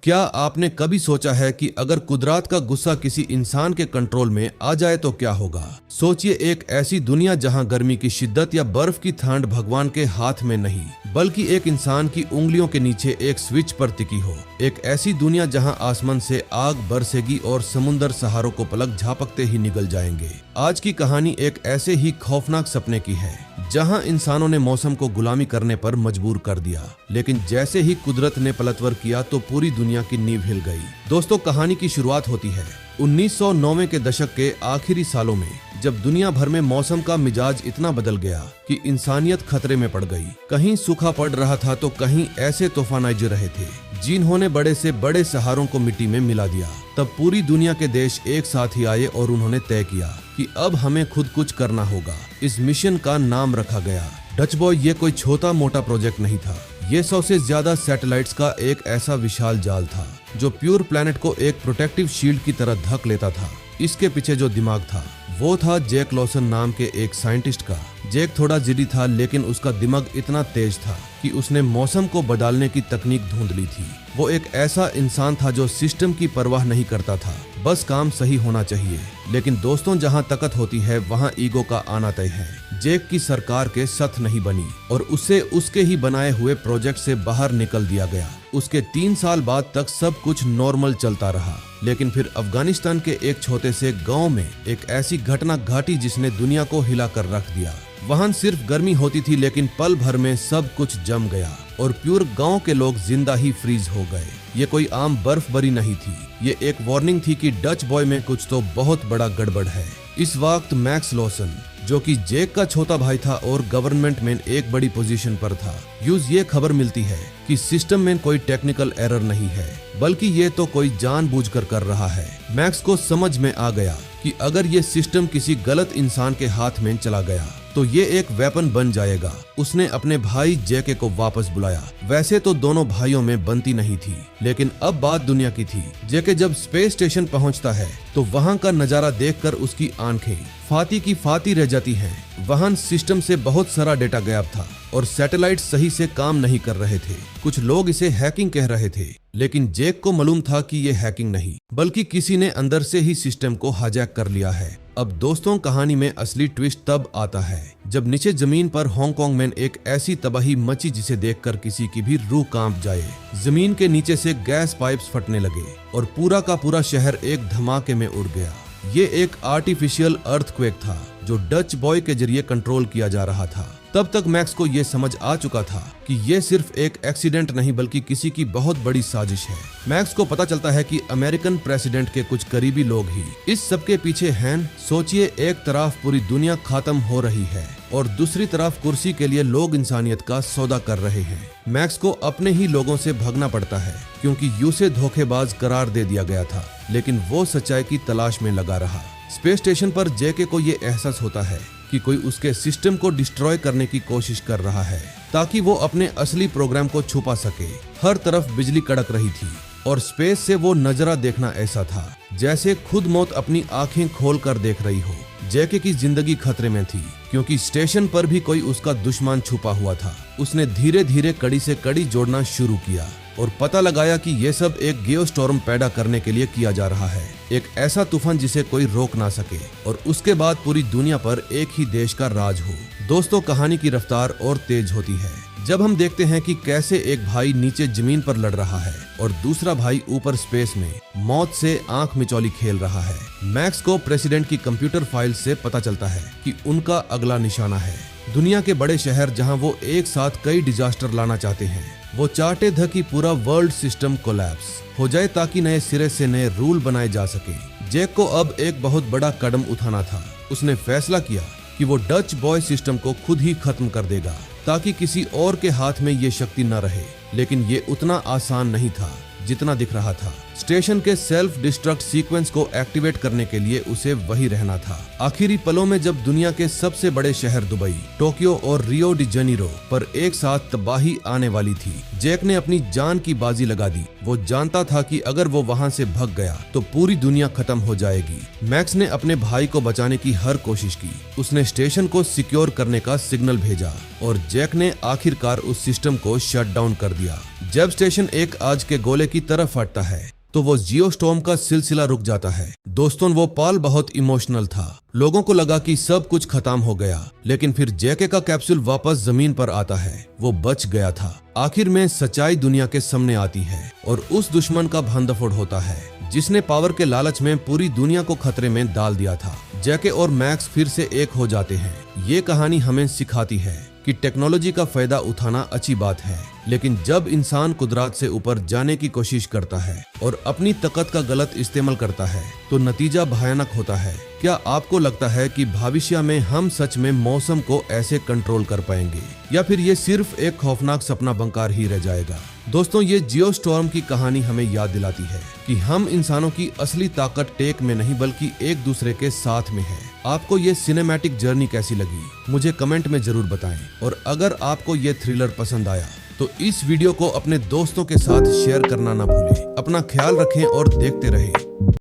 क्या आपने कभी सोचा है कि अगर कुदरत का गुस्सा किसी इंसान के कंट्रोल में आ जाए तो क्या होगा? सोचिए, एक ऐसी दुनिया जहां गर्मी की शिद्दत या बर्फ की ठंड भगवान के हाथ में नहीं बल्कि एक इंसान की उंगलियों के नीचे एक स्विच पर टिकी हो। एक ऐसी दुनिया जहां आसमान से आग बरसेगी और समुंदर सहारों को पलक झपकते ही निगल जाएंगे। आज की कहानी एक ऐसे ही खौफनाक सपने की है जहां इंसानों ने मौसम को गुलामी करने पर मजबूर कर दिया, लेकिन जैसे ही कुदरत ने पलटवार किया तो पूरी दुनिया की नींव हिल गई। दोस्तों, कहानी की शुरुआत होती है 1990 के दशक के आखिरी सालों में, जब दुनिया भर में मौसम का मिजाज इतना बदल गया कि इंसानियत खतरे में पड़ गई। कहीं सूखा पड़ रहा था तो कहीं ऐसे तूफान आए रहे थे जिन्होंने बड़े से बड़े शहरों को मिट्टी में मिला दिया। तब पूरी दुनिया के देश एक साथ ही आए और उन्होंने तय किया कि अब हमें खुद कुछ करना होगा। इस मिशन का नाम रखा गया डच बॉय। ये कोई छोटा मोटा प्रोजेक्ट नहीं था, ये 100 से ज्यादा सैटेलाइट्स का एक ऐसा विशाल जाल था जो प्योर प्लेनेट को एक प्रोटेक्टिव शील्ड की तरह ढक लेता था। इसके पीछे जो दिमाग था वो था जैक लॉसन नाम के एक साइंटिस्ट का। जैक थोड़ा जिद्दी था, लेकिन उसका दिमाग इतना तेज था कि उसने मौसम को बदलने की तकनीक ढूंढ ली थी। वो एक ऐसा इंसान था जो सिस्टम की परवाह नहीं करता था, बस काम सही होना चाहिए। लेकिन दोस्तों, जहां ताकत होती है वहां ईगो का आना तय है। जैक की सरकार के साथ नहीं बनी और उसे उसके ही बनाए हुए प्रोजेक्ट से बाहर निकल दिया गया। उसके 3 साल बाद तक सब कुछ नॉर्मल चलता रहा, लेकिन फिर अफगानिस्तान के एक छोटे से गांव में एक ऐसी घटना घटी जिसने दुनिया को हिला कर रख दिया। वहां सिर्फ गर्मी होती थी, लेकिन पल भर में सब कुछ जम गया और प्योर गांव के लोग जिंदा ही फ्रीज हो गए। ये कोई आम बर्फबारी नहीं थी, ये एक वार्निंग थी कि डच बॉय में कुछ तो बहुत बड़ा गड़बड़ है। इस वक्त मैक्स लॉसन, जो कि जैक का छोटा भाई था और गवर्नमेंट में एक बड़ी पोजीशन पर था, ये खबर मिलती है कि सिस्टम में कोई टेक्निकल एरर नहीं है, बल्कि ये तो कोई जानबूझकर कर रहा है। मैक्स को समझ में आ गया कि अगर ये सिस्टम किसी गलत इंसान के हाथ में चला गया तो ये एक वेपन बन जाएगा। उसने अपने भाई जैके को वापस बुलाया। वैसे तो दोनों भाइयों में बनती नहीं थी, लेकिन अब बात दुनिया की थी। जैके जब स्पेस स्टेशन पहुंचता है तो वहां का नजारा देखकर उसकी आंखें फाती की फाती रह जाती हैं। वहां सिस्टम से बहुत सारा डेटा गायब था और सैटेलाइट सही से काम नहीं कर रहे थे। कुछ लोग इसे हैकिंग कह रहे थे, लेकिन जैक को मालूम था कि ये हैकिंग नहीं, बल्कि किसी ने अंदर से ही सिस्टम को हाईजैक कर लिया है। अब दोस्तों, कहानी में असली ट्विस्ट तब आता है जब नीचे जमीन पर हांगकांग में एक ऐसी तबाही मची जिसे देखकर किसी की भी रूह कांप जाए। जमीन के नीचे से गैस पाइप्स फटने लगे और पूरा का पूरा शहर एक धमाके में उड़ गया। ये एक आर्टिफिशियल अर्थक्वेक था जो डच बॉय के जरिए कंट्रोल किया जा रहा था। तब तक मैक्स को ये समझ आ चुका था कि ये सिर्फ एक एक्सीडेंट नहीं बल्कि किसी की बहुत बड़ी साजिश है। मैक्स को पता चलता है कि अमेरिकन प्रेसिडेंट के कुछ करीबी लोग ही इस सब के पीछे हैं। सोचिए, एक तरफ पूरी दुनिया खत्म हो रही है और दूसरी तरफ कुर्सी के लिए लोग इंसानियत का सौदा कर रहे हैं। मैक्स को अपने ही लोगों से भागना पड़ता है क्योंकि यूसे धोखेबाज करार दे दिया गया था, लेकिन वो सच्चाई की तलाश में लगा रहा। स्पेस स्टेशन पर जेके को ये एहसास होता है कि कोई उसके सिस्टम को डिस्ट्रॉय करने की कोशिश कर रहा है ताकि वो अपने असली प्रोग्राम को छुपा सके। हर तरफ बिजली कड़क रही थी और स्पेस से वो नजारा देखना ऐसा था जैसे खुद मौत अपनी आंखें खोल कर देख रही हो। जैके की जिंदगी खतरे में थी क्योंकि स्टेशन पर भी कोई उसका दुश्मन छुपा हुआ था। उसने धीरे धीरे कड़ी से कड़ी जोड़ना शुरू किया और पता लगाया कि ये सब एक जियोस्टॉर्म पैदा करने के लिए किया जा रहा है, एक ऐसा तूफान जिसे कोई रोक ना सके और उसके बाद पूरी दुनिया पर एक ही देश का राज हो। दोस्तों, कहानी की रफ्तार और तेज होती है जब हम देखते हैं कि कैसे एक भाई नीचे जमीन पर लड़ रहा है और दूसरा भाई ऊपर स्पेस में मौत से आंख मिचौली खेल रहा है। मैक्स को प्रेसिडेंट की कंप्यूटर फाइल से पता चलता है कि उनका अगला निशाना है दुनिया के बड़े शहर, जहां वो एक साथ कई डिजास्टर लाना चाहते हैं। वो चाहते थे कि पूरा वर्ल्ड सिस्टम कोलैप्स हो जाए ताकि नए सिरे से नए रूल बनाए जा सके। जैक को अब एक बहुत बड़ा कदम उठाना था। उसने फैसला किया कि वो डच बॉय सिस्टम को खुद ही खत्म कर देगा ताकि किसी और के हाथ में ये शक्ति न रहे। लेकिन ये उतना आसान नहीं था जितना दिख रहा था। स्टेशन के सेल्फ डिस्ट्रक्ट सीक्वेंस को एक्टिवेट करने के लिए उसे वही रहना था। आखिरी पलों में जब दुनिया के सबसे बड़े शहर दुबई, टोक्यो और रियो डी जेनेरो पर एक साथ तबाही आने वाली थी, जैक ने अपनी जान की बाजी लगा दी। वो जानता था कि अगर वो वहां से भाग गया तो पूरी दुनिया खत्म हो जाएगी। मैक्स ने अपने भाई को बचाने की हर कोशिश की। उसने स्टेशन को सिक्योर करने का सिग्नल भेजा और जैक ने आखिरकार उस सिस्टम को शट डाउन कर दिया। जब स्टेशन एक आज के गोले की तरह फटता है तो वो जियोस्टॉर्म का सिलसिला रुक जाता है। दोस्तों, वो पल बहुत इमोशनल था। लोगों को लगा कि सब कुछ खत्म हो गया, लेकिन फिर जेके का कैप्सूल वापस जमीन पर आता है। वो बच गया था। आखिर में सच्चाई दुनिया के सामने आती है और उस दुश्मन का भंडाफोड़ होता है जिसने पावर के लालच में पूरी दुनिया को खतरे में डाल दिया था। जेके और मैक्स फिर से एक हो जाते हैं। ये कहानी हमें सिखाती है कि टेक्नोलॉजी का फायदा उठाना अच्छी बात है, लेकिन जब इंसान कुदरत से ऊपर जाने की कोशिश करता है और अपनी ताकत का गलत इस्तेमाल करता है तो नतीजा भयानक होता है। क्या आपको लगता है कि भविष्य में हम सच में मौसम को ऐसे कंट्रोल कर पाएंगे, या फिर ये सिर्फ एक खौफनाक सपना बनकर ही रह जाएगा? दोस्तों, ये जियोस्टॉर्म की कहानी हमें याद दिलाती है कि हम इंसानों की असली ताकत टेक में नहीं बल्कि एक दूसरे के साथ में है। आपको ये सिनेमैटिक जर्नी कैसी लगी मुझे कमेंट में जरूर बताएं, और अगर आपको ये थ्रिलर पसंद आया तो इस वीडियो को अपने दोस्तों के साथ शेयर करना ना भूलें। अपना ख्याल रखें और देखते रहें।